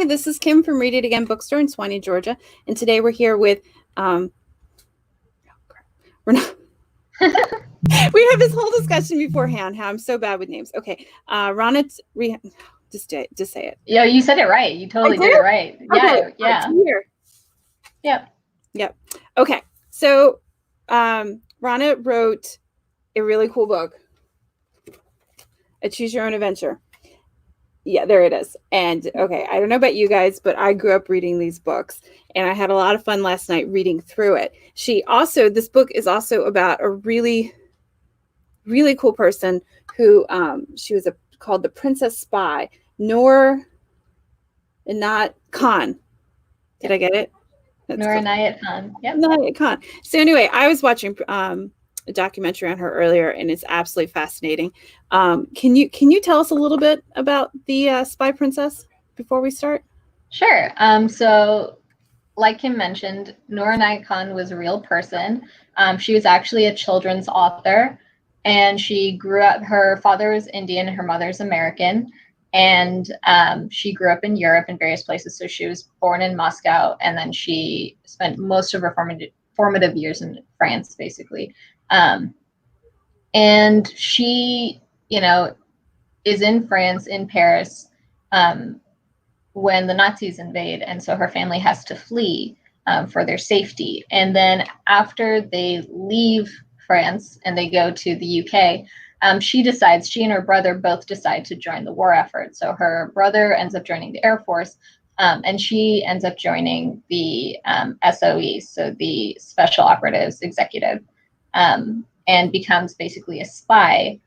this is Kim from Read It Again Bookstore in Swanee, Georgia. And today we're here with, we're not, we had this whole discussion beforehand, how I'm so bad with names. Okay, Rana, just say it. Yeah, you said it right. You totally did it right. Yeah, okay. yeah. Yep. Okay, so Rana wrote a really cool book, A Choose Your Own Adventure. Yeah, there it is. And okay, I don't know about you guys, but I grew up reading these books and I had a lot of fun last night reading through it. This book is also about a really, really cool person who she was called the Princess Spy, Noor Inayat Khan. Did I get it? Noor Inayat Khan. Yep. Inayat Khan. So anyway, I was watching a documentary on her earlier, and it's absolutely fascinating. Can you tell us a little bit about the Spy Princess before we start? Sure. So, like Kim mentioned, Noor Inayat Khan was a real person. She was actually a children's author, and she grew up. Her father was Indian, and her mother's American, and she grew up in Europe in various places. So she was born in Moscow, and then she spent most of her formative years in France, basically. And she, is in France, in Paris, when the Nazis invade. And so her family has to flee for their safety. And then after they leave France and they go to the UK, she and her brother both decide to join the war effort. So her brother ends up joining the Air Force, and she ends up joining the SOE, so the Special Operatives Executive, and becomes basically a spy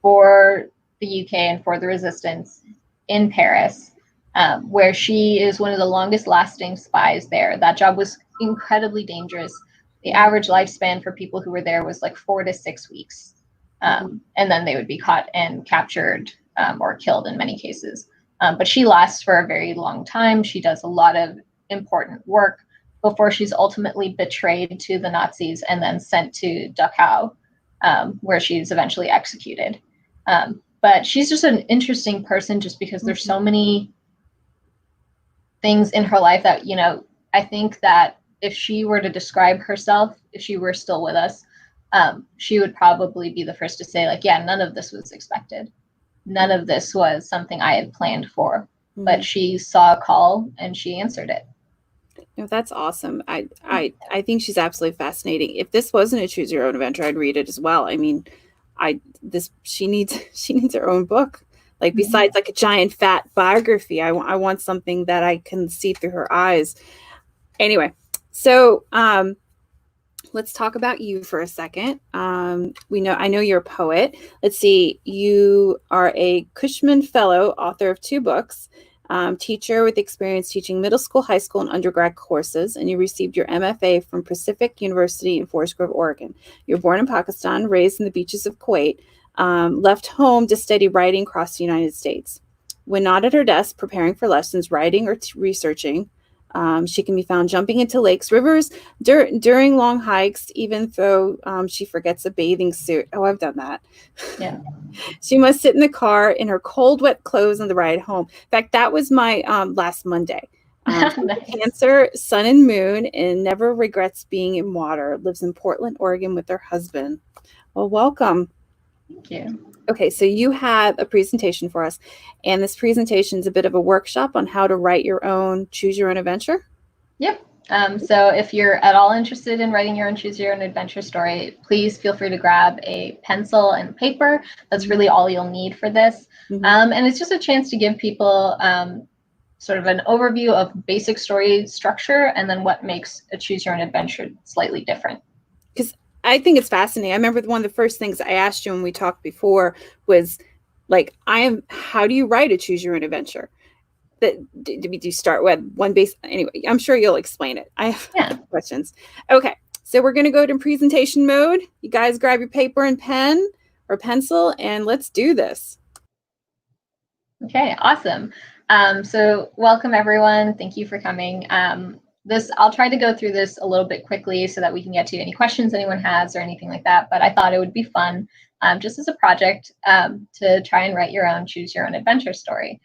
for the UK and for the resistance in Paris, where she is one of the longest lasting spies there. That job was incredibly dangerous. The average lifespan for people who were there was like 4 to 6 weeks. And then they would be caught and captured or killed in many cases. But she lasts for a very long time. She does a lot of important work before she's ultimately betrayed to the Nazis and then sent to Dachau, where she's eventually executed. But she's just an interesting person just because there's so many things in her life that, I think that if she were to describe herself, if she were still with us, she would probably be the first to say, like, yeah, none of this was expected. None of this was something I had planned for, but she saw a call and she answered it. No, that's awesome. I think she's absolutely fascinating. If this wasn't a Choose Your Own Adventure, I'd read it as well. I mean, she needs her own book. Like besides like a giant fat biography, I want something that I can see through her eyes. Anyway, so let's talk about you for a second. I know you're a poet. Let's see. You are a Cushman Fellow, author of 2 books. Teacher with experience teaching middle school, high school, and undergrad courses, and you received your MFA from Pacific University in Forest Grove, Oregon. You were born in Pakistan, raised in the beaches of Kuwait, left home to study writing across the United States. When not at her desk preparing for lessons, writing, or researching, she can be found jumping into lakes, rivers, during long hikes, even though she forgets a bathing suit. Oh, I've done that. Yeah. She must sit in the car in her cold, wet clothes on the ride home. In fact, that was my last Monday. Nice. Cancer, sun and moon, and never regrets being in water. Lives in Portland, Oregon with her husband. Well, welcome. Thank you. Okay, so you have a presentation for us, and this presentation is a bit of a workshop on how to write your own Choose Your Own Adventure. Yep. So if you're at all interested in writing your own Choose Your Own Adventure story, please feel free to grab a pencil and paper. That's really all you'll need for this. And it's just a chance to give people sort of an overview of basic story structure and then what makes a Choose Your Own Adventure slightly different. Because I think it's fascinating. I remember one of the first things I asked you when we talked before was like, how do you write a Choose Your Own Adventure? Do you start with one base? Anyway, I'm sure you'll explain it. I have questions. Okay, so we're going to go to presentation mode. You guys grab your paper and pen or pencil, and let's do this. Okay, awesome. So welcome, everyone. Thank you for coming. I'll try to go through this a little bit quickly so that we can get to any questions anyone has or anything like that. But I thought it would be fun, just as a project, to try and write your own Choose Your Own Adventure story.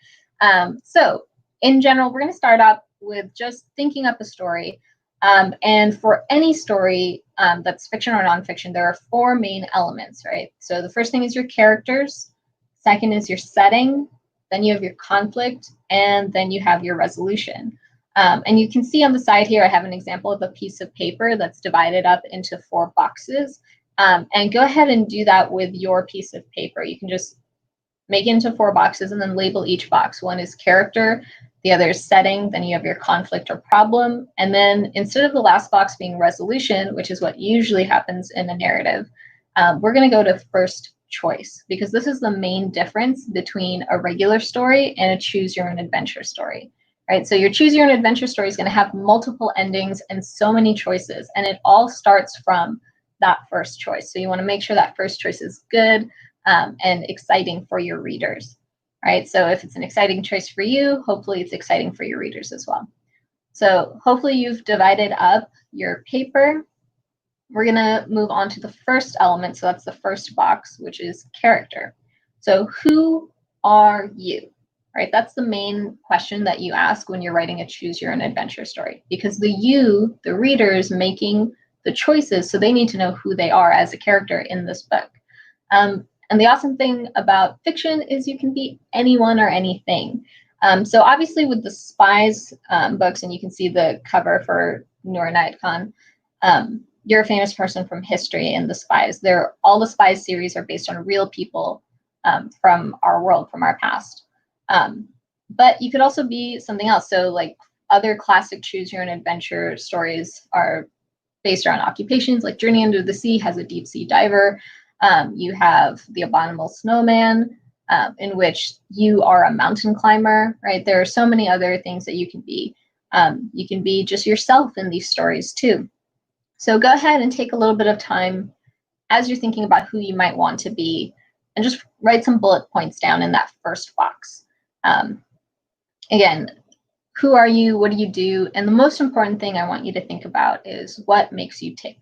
So in general, we're going to start up with just thinking up a story. And for any story that's fiction or nonfiction, there are 4 main elements, right? So the first thing is your characters. Second is your setting. Then you have your conflict. And then you have your resolution. And you can see on the side here, I have an example of a piece of paper that's divided up into 4 boxes. And go ahead and do that with your piece of paper. You can just make it into 4 boxes and then label each box. One is character, the other is setting, then you have your conflict or problem. And then instead of the last box being resolution, which is what usually happens in a narrative, we're going to go to first choice, because this is the main difference between a regular story and a choose your own adventure story. Right? So your choose your own adventure story is going to have multiple endings and so many choices, and it all starts from that first choice. So you want to make sure that first choice is good and exciting for your readers. Right? So if it's an exciting choice for you, hopefully it's exciting for your readers as well. So hopefully you've divided up your paper. We're going to move on to the first element. So that's the first box, which is character. So who are you? Right? That's the main question that you ask when you're writing a choose your own adventure story, because the you, the reader, is making the choices, so they need to know who they are as a character in this book. And the awesome thing about fiction is you can be anyone or anything. So obviously with the spies books, and you can see the cover for Noor Inayat Khan, you're a famous person from history in the spies. All the spies series are based on real people from our world, from our past. But you could also be something else. So like other classic choose your own adventure stories are based around occupations, like Journey Under the Sea has a deep sea diver. You have The Abominable Snowman, in which you are a mountain climber, right? There are so many other things that you can be. You can be just yourself in these stories too. So go ahead and take a little bit of time as you're thinking about who you might want to be, and just write some bullet points down in that first box. Again, who are you? What do you do? And the most important thing I want you to think about is what makes you tick.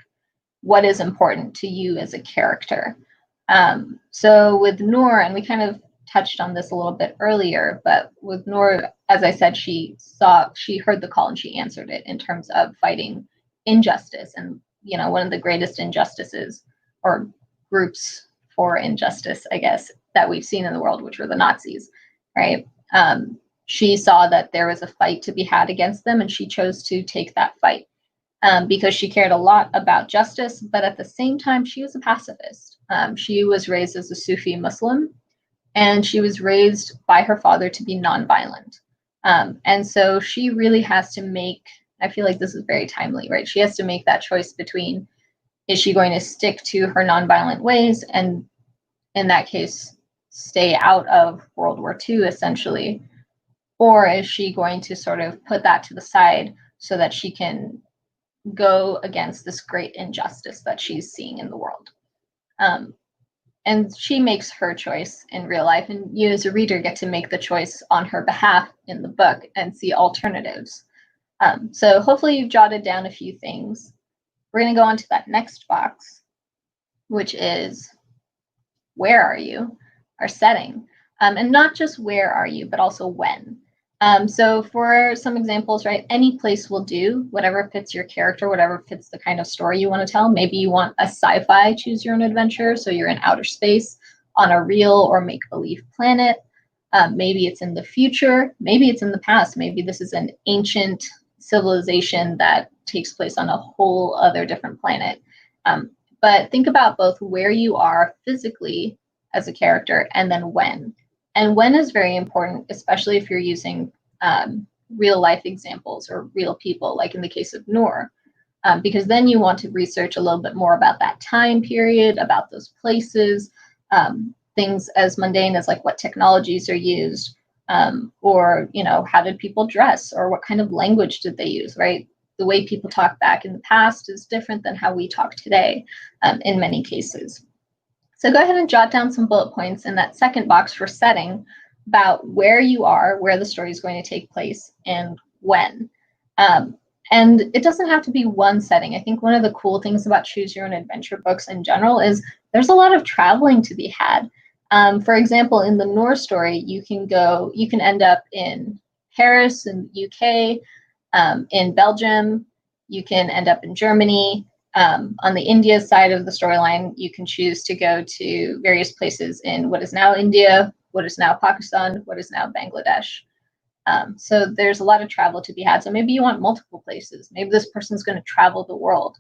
What is important to you as a character? So with Noor, and we kind of touched on this a little bit earlier, but with Noor, as I said, she heard the call and she answered it in terms of fighting injustice. And, you know, one of the greatest injustices, or groups for injustice, I guess, that we've seen in the world, which were the Nazis, right? She saw that there was a fight to be had against them, and she chose to take that fight because she cared a lot about justice, but at the same time, she was a pacifist. She was raised as a Sufi Muslim, and she was raised by her father to be nonviolent. And so she really has to make, I feel like this is very timely, right? She has to make that choice between, is she going to stick to her nonviolent ways and, in that case, stay out of World War II, essentially, or is she going to sort of put that to the side so that she can go against this great injustice that she's seeing in the world? And she makes her choice in real life, and you as a reader get to make the choice on her behalf in the book and see alternatives. So hopefully you've jotted down a few things. We're going to go on to that next box, which is where are you, our setting. And not just where are you, but also when. So for some examples, right, any place will do, whatever fits your character, whatever fits the kind of story you want to tell. Maybe you want a sci-fi choose your own adventure, so you're in outer space on a real or make-believe planet. Maybe it's in the future, maybe it's in the past, maybe this is an ancient civilization that takes place on a whole other different planet. But think about both where you are physically as a character and then when. And when is very important, especially if you're using real life examples or real people, like in the case of Noor, because then you want to research a little bit more about that time period, about those places, things as mundane as like what technologies are used, or, you know, how did people dress, or what kind of language did they use, right? The way people talk back in the past is different than how we talk today in many cases. So go ahead and jot down some bullet points in that second box for setting about where you are, where the story is going to take place, and when. And it doesn't have to be one setting. I think one of the cool things about choose your own adventure books in general is there's a lot of traveling to be had. For example, in the Noor story, you can end up in Paris in the UK, in Belgium, you can end up in Germany. On the India side of the storyline, you can choose to go to various places in what is now India, what is now Pakistan, what is now Bangladesh. So there's a lot of travel to be had. So maybe you want multiple places. Maybe this person's going to travel the world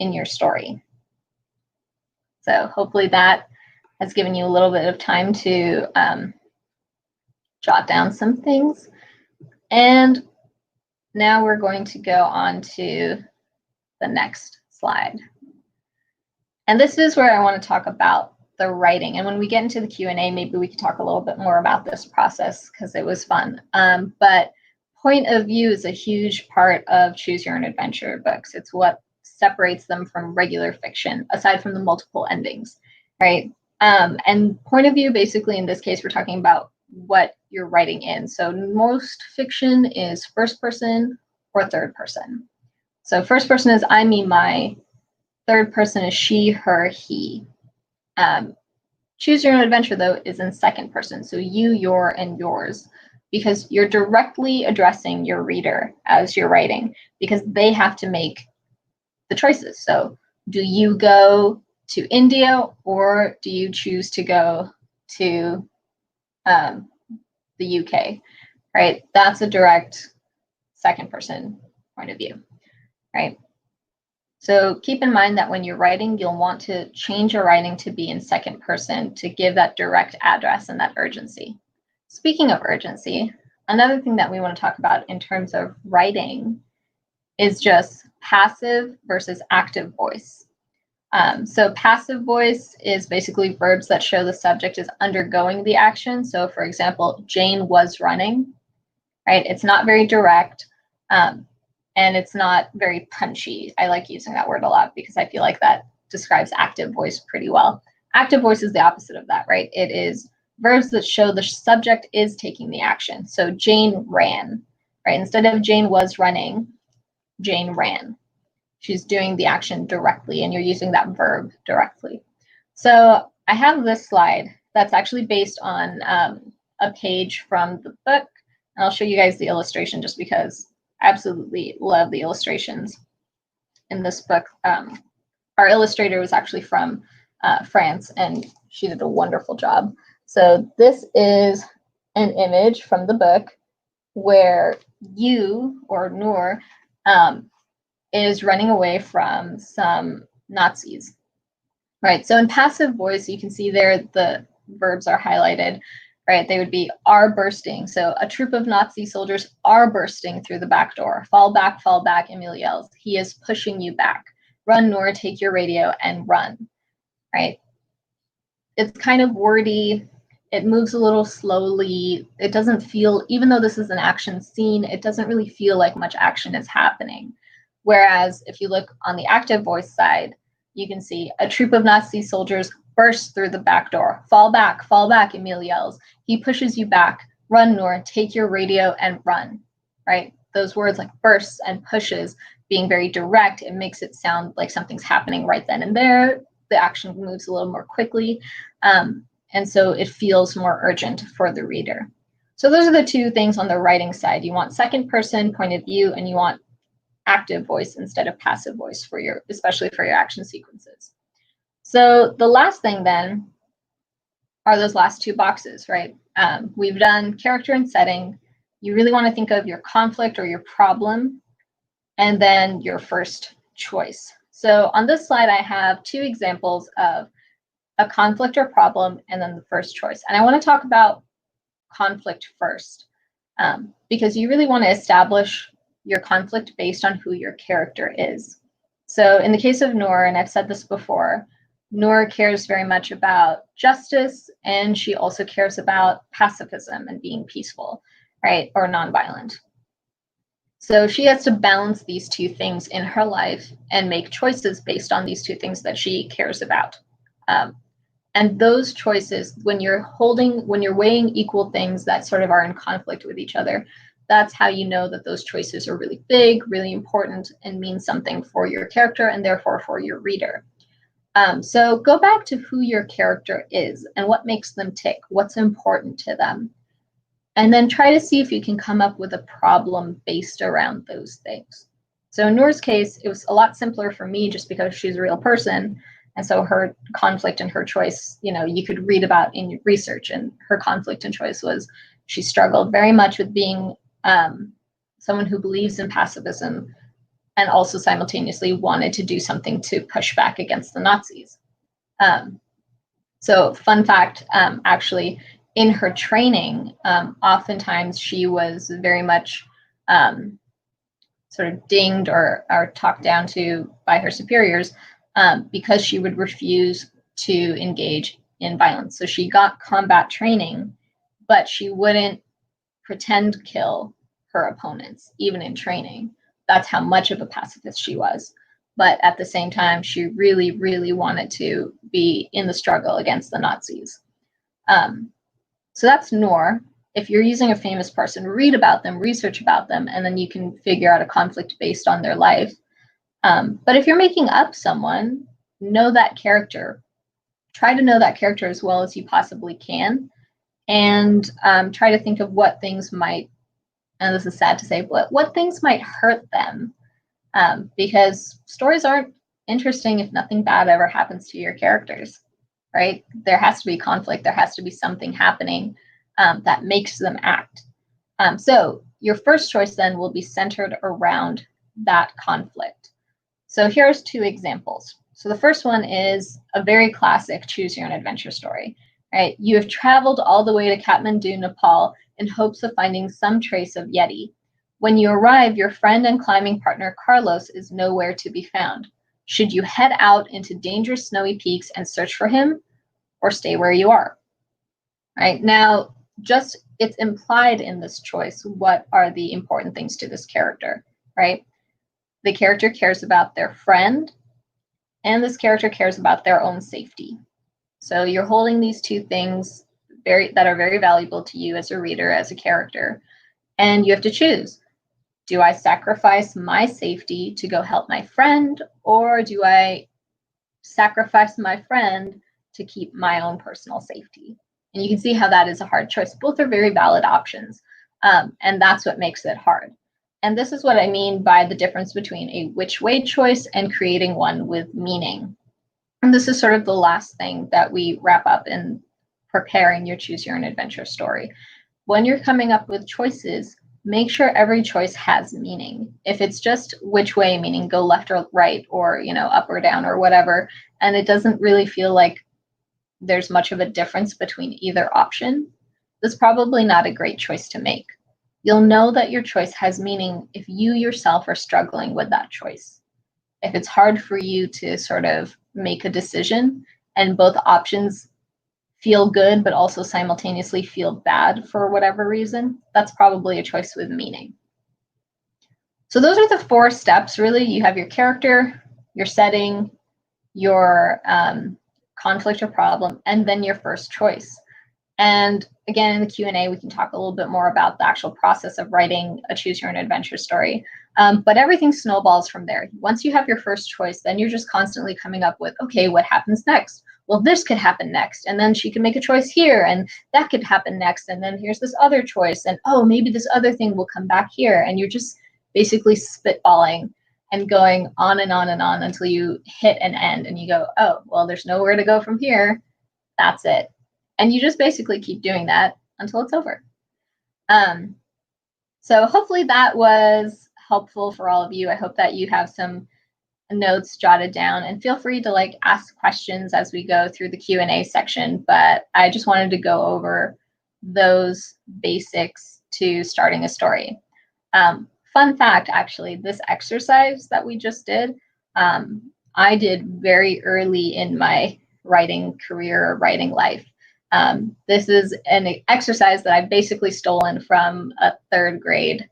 in your story. So hopefully that has given you a little bit of time to jot down some things. And now we're going to go on to the next slide. And this is where I want to talk about the writing. And when we get into the Q&A, maybe we could talk a little bit more about this process because it was fun. But point of view is a huge part of Choose Your Own Adventure books. It's what separates them from regular fiction, aside from the multiple endings, right? And point of view, basically, in this case, we're talking about what you're writing in. So most fiction is first person or third person. So first person is I, me, my. Third person is she, her, he. Choose Your Own Adventure, though, is in second person. So you, your, and yours, because you're directly addressing your reader as you're writing, because they have to make the choices. So do you go to India, or do you choose to go to the UK, right? That's a direct second person point of view, right? So keep in mind that when you're writing, you'll want to change your writing to be in second person to give that direct address and that urgency. Speaking of urgency, another thing that we want to talk about in terms of writing is just passive versus active voice. So passive voice is basically verbs that show the subject is undergoing the action. So for example, Jane was running, right? It's not very direct. And it's not very punchy. I like using that word a lot because I feel like that describes active voice pretty well. Active voice is the opposite of that, right? It is verbs that show the subject is taking the action. So Jane ran, right? Instead of Jane was running, Jane ran. She's doing the action directly, and you're using that verb directly. So I have this slide that's actually based on a page from the book. And I'll show you guys the illustration just because I absolutely love the illustrations in this book. Our illustrator was actually from France, and she did a wonderful job. So this is an image from the book where you, or Noor, is running away from some Nazis, right? So in passive voice, you can see there the verbs are highlighted, right? They would be are bursting. So a troop of Nazi soldiers are bursting through the back door. Fall back, Emil yells. He is pushing you back. Run, Noor, take your radio and run, right? It's kind of wordy. It moves a little slowly. It doesn't feel, even though this is an action scene, it doesn't really feel like much action is happening. Whereas if you look on the active voice side, you can see a troop of Nazi soldiers burst through the back door. Fall back, Emil yells. He pushes you back. Run, Noor, take your radio and run, right? Those words like bursts and pushes being very direct, it makes it sound like something's happening right then and there. The action moves a little more quickly. And so it feels more urgent for the reader. So those are the two things on the writing side. You want second person point of view, and you want active voice instead of passive voice for your, especially for your action sequences. So the last thing then are those last two boxes, right? We've done character and setting. You really want to think of your conflict or your problem, and then your first choice. So on this slide, I have two examples of a conflict or problem, and then the first choice. And I want to talk about conflict first, because you really want to establish your conflict based on who your character is. So in the case of Noor, and I've said this before, Noor cares very much about justice, and she also cares about pacifism and being peaceful, right, or nonviolent. So she has to balance these two things in her life and make choices based on these two things that she cares about. And those choices, when you're weighing equal things that sort of are in conflict with each other, that's how you know that those choices are really big, really important, and mean something for your character and therefore for your reader. So go back to who your character is and what makes them tick, what's important to them. and then try to see if you can come up with a problem based around those things. So in Noor's case, it was a lot simpler for me just because she's a real person. And so her conflict and her choice, you could read about in your research, and her conflict and choice was she struggled very much with being someone who believes in pacifism and also simultaneously wanted to do something to push back against the Nazis. So fun fact, actually, in her training, oftentimes she was very much sort of dinged or talked down to by her superiors because she would refuse to engage in violence. So she got combat training, but she wouldn't pretend kill her opponents, even in training. That's how much of a pacifist she was. But at the same time, she really, really wanted to be in the struggle against the Nazis. So that's Noor. If you're using a famous person, read about them, research about them, and then you can figure out a conflict based on their life. But if you're making up someone, know that character. Try to know that character as well as you possibly can, and try to think of what things might, and this is sad to say, but what things might hurt them. Because stories aren't interesting if nothing bad ever happens to your characters, right? There has to be conflict. There has to be something happening that makes them act. So your first choice then will be centered around that conflict. So here's 2 examples. So the first one is a very classic choose your own adventure story, right? You have traveled all the way to Kathmandu, Nepal in hopes of finding some trace of Yeti. When you arrive, your friend and climbing partner Carlos is nowhere to be found. Should you head out into dangerous snowy peaks and search for him, or stay where you are? Right now, just it's implied in this choice what are the important things to this character, right? The character cares about their friend, and this character cares about their own safety. So you're holding these 2 things that are very valuable to you as a reader, as a character, and you have to choose. Do I sacrifice my safety to go help my friend, or do I sacrifice my friend to keep my own personal safety? And you can see how that is a hard choice. Both are very valid options, and that's what makes it hard. And this is what I mean by the difference between a which way choice and creating one with meaning. And this is sort of the last thing that we wrap up in preparing your choose your own adventure story. When you're coming up with choices, make sure every choice has meaning. If it's just which way, meaning go left or right, or up or down or whatever, and it doesn't really feel like there's much of a difference between either option, that's probably not a great choice to make. You'll know that your choice has meaning if you yourself are struggling with that choice. If it's hard for you to sort of make a decision and both options feel good, but also simultaneously feel bad for whatever reason, that's probably a choice with meaning. So those are the 4 steps, really. You have your character, your setting, your conflict or problem, and then your first choice. And again, in the Q&A, we can talk a little bit more about the actual process of writing a choose your own adventure story. But everything snowballs from there. Once you have your first choice, then you're just constantly coming up with, okay, what happens next? Well, this could happen next, and then she can make a choice here, and that could happen next, and then here's this other choice, and oh, maybe this other thing will come back here, and you're just basically spitballing and going on and on and on until you hit an end, and you go, oh, well, there's nowhere to go from here. That's it. And you just basically keep doing that until it's over. So hopefully that was helpful for all of you. I hope that you have some notes jotted down, and feel free to ask questions as we go through the Q&A section, but I just wanted to go over those basics to starting a story. Fun fact, actually, this exercise that we just did, I did very early in my writing career or writing life. This is an exercise that I've basically stolen from a 3rd grade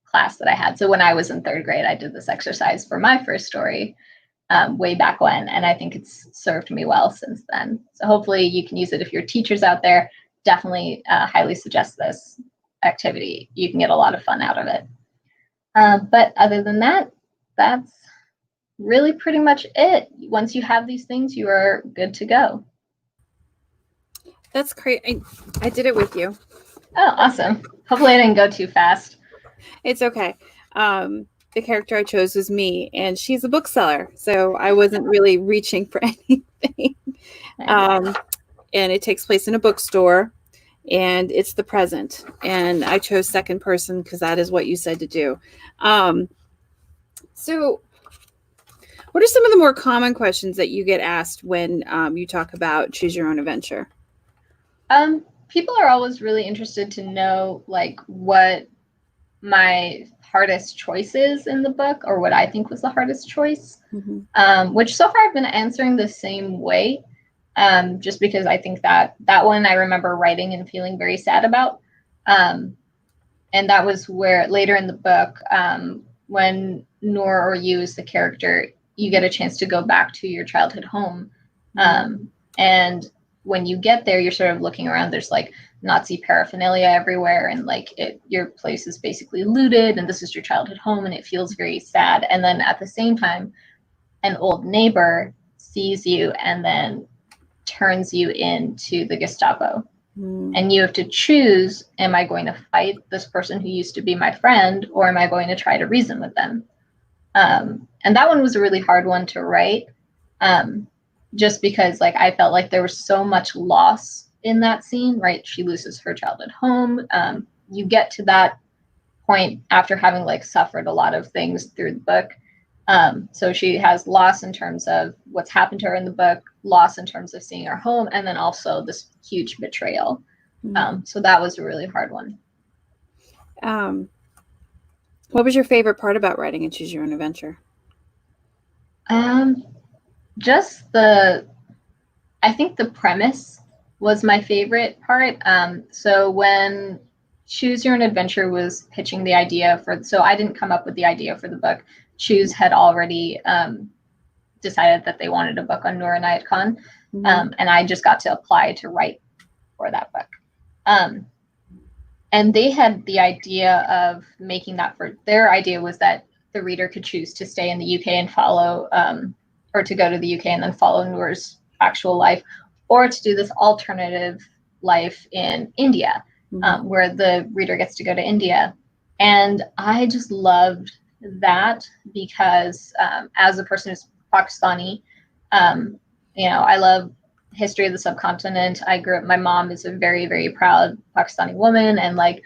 class that I had. So when I was in 3rd grade, I did this exercise for my first story way back when, and I think it's served me well since then. So hopefully you can use it. If your teachers out there, definitely highly suggest this activity. You can get a lot of fun out of it. But other than that, that's really pretty much it. Once you have these things, you are good to go. That's great. I did it with you. Oh, awesome. Hopefully I didn't go too fast. It's okay. The character I chose was me, and she's a bookseller, so I wasn't really reaching for anything. Nice. And it takes place in a bookstore, and it's the present. And I chose second person because that is what you said to do. So, what are some of the more common questions that you get asked when you talk about choose your own adventure? People are always really interested to know like what my hardest choice is in the book, or what I think was the hardest choice. Which so far I've been answering the same way, just because I think that one I remember writing and feeling very sad about. And that was where later in the book, when Noor, or you as the character, you get a chance to go back to your childhood home. And when you get there, you're sort of looking around. There's like Nazi paraphernalia everywhere, and like your place is basically looted, and this is your childhood home, and it feels very sad. And then at the same time, an old neighbor sees you and then turns you into the Gestapo. And you have to choose, am I going to fight this person who used to be my friend, or am I going to try to reason with them? And that one was a really hard one to write, just because like I felt like there was so much loss in that scene, right? She loses her childhood home. You get to that point after having like suffered a lot of things through the book. So she has loss in terms of what's happened to her in the book, loss in terms of seeing her home, and then also this huge betrayal. So that was a really hard one. What was your favorite part about writing and choose your own adventure? Just I think the premise was my favorite part. So when Choose Your Own Adventure was pitching the idea so I didn't come up with the idea for the book. Choose had already decided that they wanted a book on Noor Inayat Khan, and I just got to apply to write for that book. And they had the idea of making that their idea was that the reader could choose to stay in the UK and follow, or to go to the UK and then follow Noor's actual life, or to do this alternative life in India, where the reader gets to go to India. And I just loved that because as a person who's Pakistani, I love history of the subcontinent. My mom is a very, very proud Pakistani woman, and like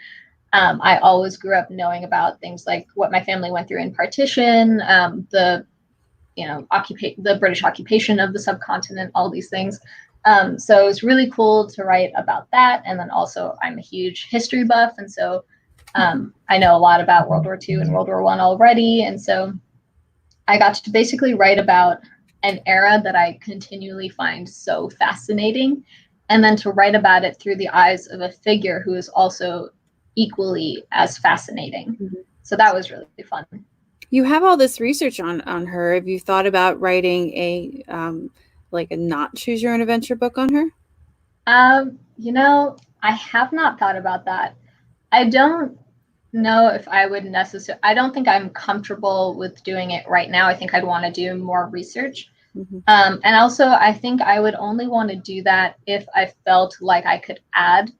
I always grew up knowing about things like what my family went through in partition, the British occupation of the subcontinent, all these things. So it was really cool to write about that. And then also I'm a huge history buff, and so I know a lot about World War II and World War I already. And so I got to basically write about an era that I continually find so fascinating, and then to write about it through the eyes of a figure who is also equally as fascinating. So that was really fun. You have all this research on her. Have you thought about writing a not choose your own adventure book on her? I have not thought about that. I don't know if I would necessarily. I don't think I'm comfortable with doing it right now. I think I'd want to do more research. And also, I think I would only want to do that if I felt like I could add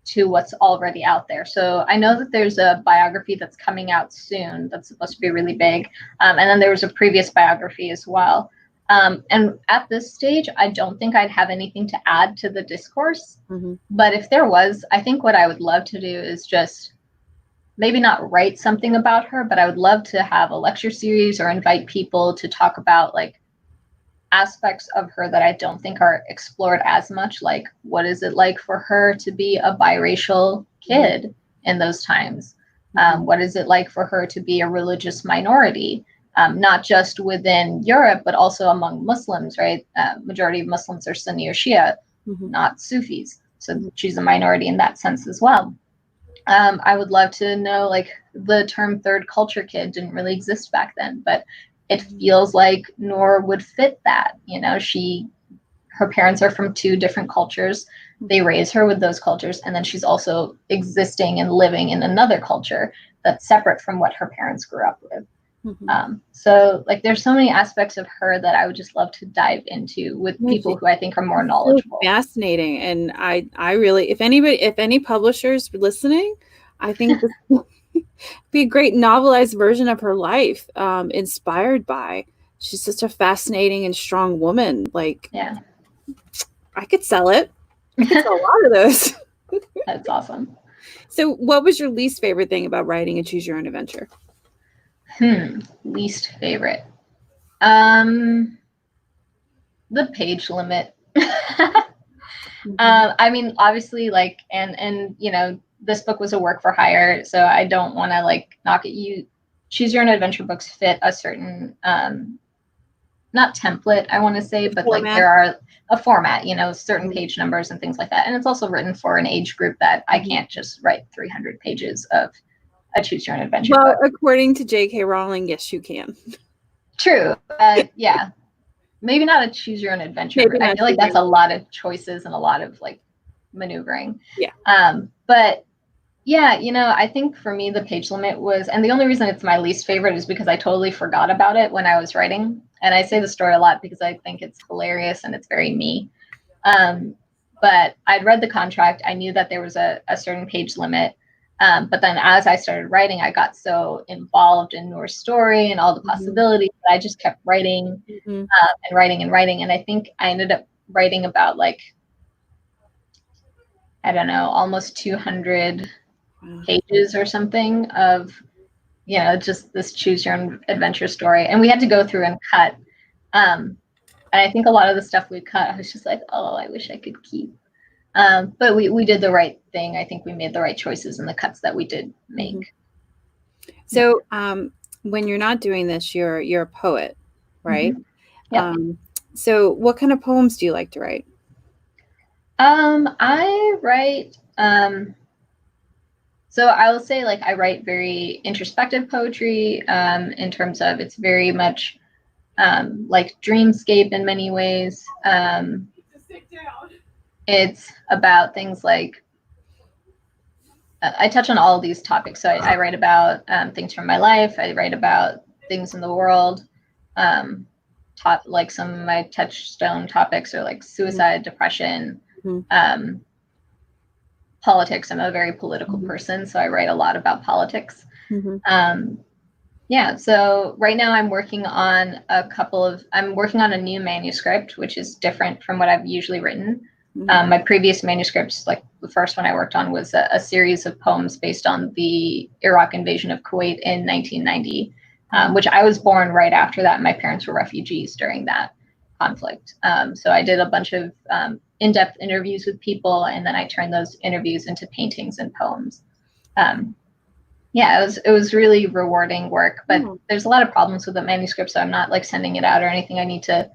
to what's already out there. So I know that there's a biography that's coming out soon that's supposed to be really big. And then there was a previous biography as well. And at this stage, I don't think I'd have anything to add to the discourse. But if there was, I think what I would love to do is just maybe not write something about her, but I would love to have a lecture series or invite people to talk about like aspects of her that I don't think are explored as much. Like, what is it like for her to be a biracial kid in those times? What is it like for her to be a religious minority? Not just within Europe, but also among Muslims, right? Majority of Muslims are Sunni or Shia, not Sufis. So she's a minority in that sense as well. I would love to know, like, the term third culture kid didn't really exist back then, but it feels like Noor would fit that. Her parents are from two different cultures. They raise her with those cultures, and then she's also existing and living in another culture that's separate from what her parents grew up with. So like there's so many aspects of her that I would just love to dive into with people who I think are more knowledgeable. So fascinating. And I really, if any publishers listening, I think this would be a great novelized version of her life, inspired by. She's such a fascinating and strong woman. Like, yeah, I could sell it. I could sell a lot of those. That's awesome. So what was your least favorite thing about writing a choose your own adventure? Least favorite. The page limit. I mean, obviously, like, and you know, this book was a work for hire, so I don't want to like knock it. You choose your own adventure books fit a certain not template, I want to say, but format. Like there are a format, you know, certain page numbers and things like that. And it's also written for an age group that I can't just write 300 pages of a choose your own adventure book. According to J.K. Rowling, yes, you can. True. Yeah. Maybe not a choose your own adventure. I feel like that's a lot of choices and a lot of like maneuvering. Yeah. But yeah, you know, I think for me, the page limit was, and the only reason it's my least favorite is because I totally forgot about it when I was writing. And I say the story a lot because I think it's hilarious and it's very me. But I'd read the contract. I knew that there was a certain page limit. But then as I started writing, I got so involved in Noor's story and all the possibilities that I just kept writing and writing and writing. And I think I ended up writing about like, I don't know, almost 200 pages or something of, you know, just this choose your own adventure story. And we had to go through and cut. And I think a lot of the stuff we cut, I was just like, oh, I wish I could keep. But we did the right thing. I think we made the right choices in the cuts that we did make. So when you're not doing this, you're a poet, right? Yep. So what kind of poems do you like to write? I write, so I will say like I write very introspective poetry in terms of it's very much like dreamscape in many ways. It's about things like, I touch on all of these topics. So I write about things from my life. I write about things in the world. Like some of my touchstone topics are like suicide, depression, politics. I'm a very political person, so I write a lot about politics. Yeah, so right now I'm working on a new manuscript, which is different from what I've usually written. My previous manuscripts, like the first one I worked on, was a series of poems based on the Iraq invasion of Kuwait in 1990, which I was born right after that. My parents were refugees during that conflict. So I did a bunch of in-depth interviews with people, and then I turned those interviews into paintings and poems. Yeah, it was really rewarding work, but there's a lot of problems with the manuscript, so I'm not like sending it out or anything. I need to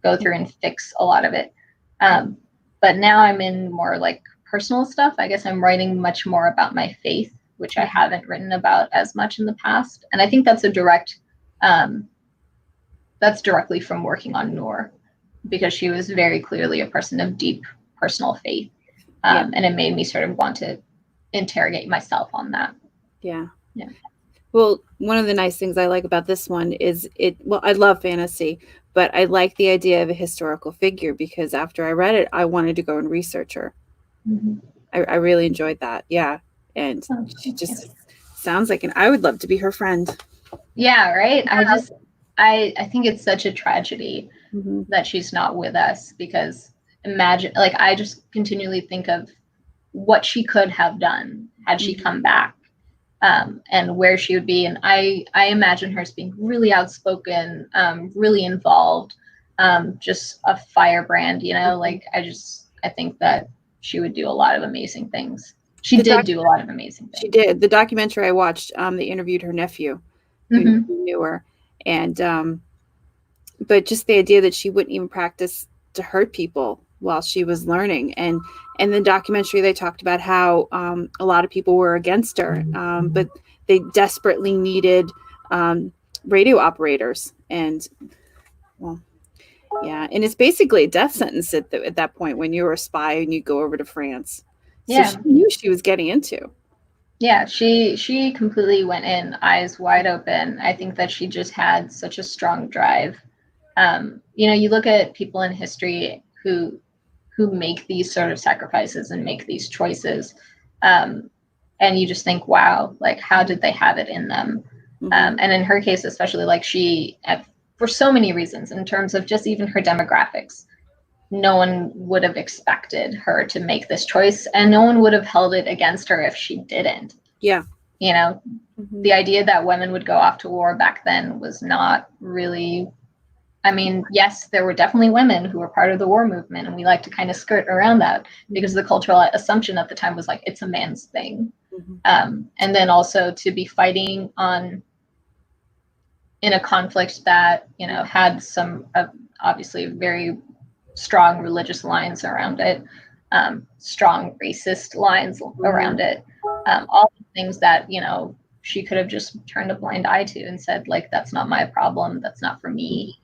go through and fix a lot of it. But now I'm in more like personal stuff. I guess I'm writing much more about my faith, which I haven't written about as much in the past. And I think that's that's directly from working on Noor, because she was very clearly a person of deep personal faith. And it made me sort of want to interrogate myself on that. Yeah. Well, one of the nice things I like about this one is I love fantasy, but I like the idea of a historical figure, because after I read it, I wanted to go and research her. I really enjoyed that. Yeah. And she just sounds like I would love to be her friend. Yeah, right. I think it's such a tragedy that she's not with us, because imagine, like, I just continually think of what she could have done had she come back. And where she would be. And I imagine her as being really outspoken, really involved, just a firebrand, you know, like I think that she would do a lot of amazing things. She did do a lot of amazing things. She did. The documentary I watched, they interviewed her nephew who knew her. And, but just the idea that she wouldn't even practice to hurt people while she was learning. And in the documentary, they talked about how a lot of people were against her, but they desperately needed radio operators. And, well, yeah. And it's basically a death sentence at that point when you were a spy and you go over to France. So she knew she was getting into. Yeah, she completely went in eyes wide open. I think that she just had such a strong drive. You look at people in history who make these sort of sacrifices and make these choices, and you just think, wow, like how did they have it in them? And in her case, especially, like for so many reasons, in terms of just even her demographics, no one would have expected her to make this choice, and no one would have held it against her if she didn't. Yeah. The idea that women would go off to war back then was not really, I mean, yes, there were definitely women who were part of the war movement, and we like to kind of skirt around that because the cultural assumption at the time was like, it's a man's thing. And then also to be fighting in a conflict that, had some obviously very strong religious lines around it, strong racist lines around it, all the things that, she could have just turned a blind eye to and said, like, that's not my problem, that's not for me.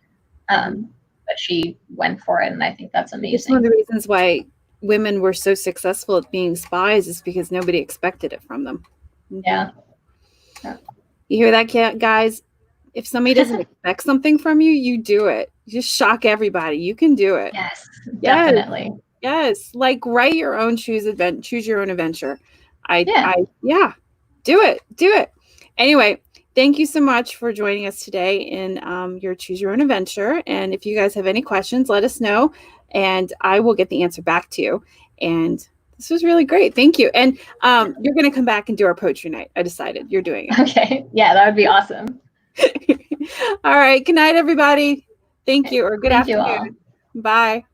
But she went for it, and I think that's amazing. It's one of the reasons why women were so successful at being spies is because nobody expected it from them. Yeah. You hear that, guys? If somebody doesn't expect something from you, you do it. You just shock everybody. You can do it. Yes, definitely. Yes. Like, write your own choose your own adventure. Do it. Anyway, thank you so much for joining us today in your choose your own adventure. And if you guys have any questions, let us know, and I will get the answer back to you. And this was really great. Thank you. And you're going to come back and do our poetry night. I decided you're doing it. Okay. Yeah, that would be awesome. All right. Good night, everybody. Thank you. Or good afternoon. Bye.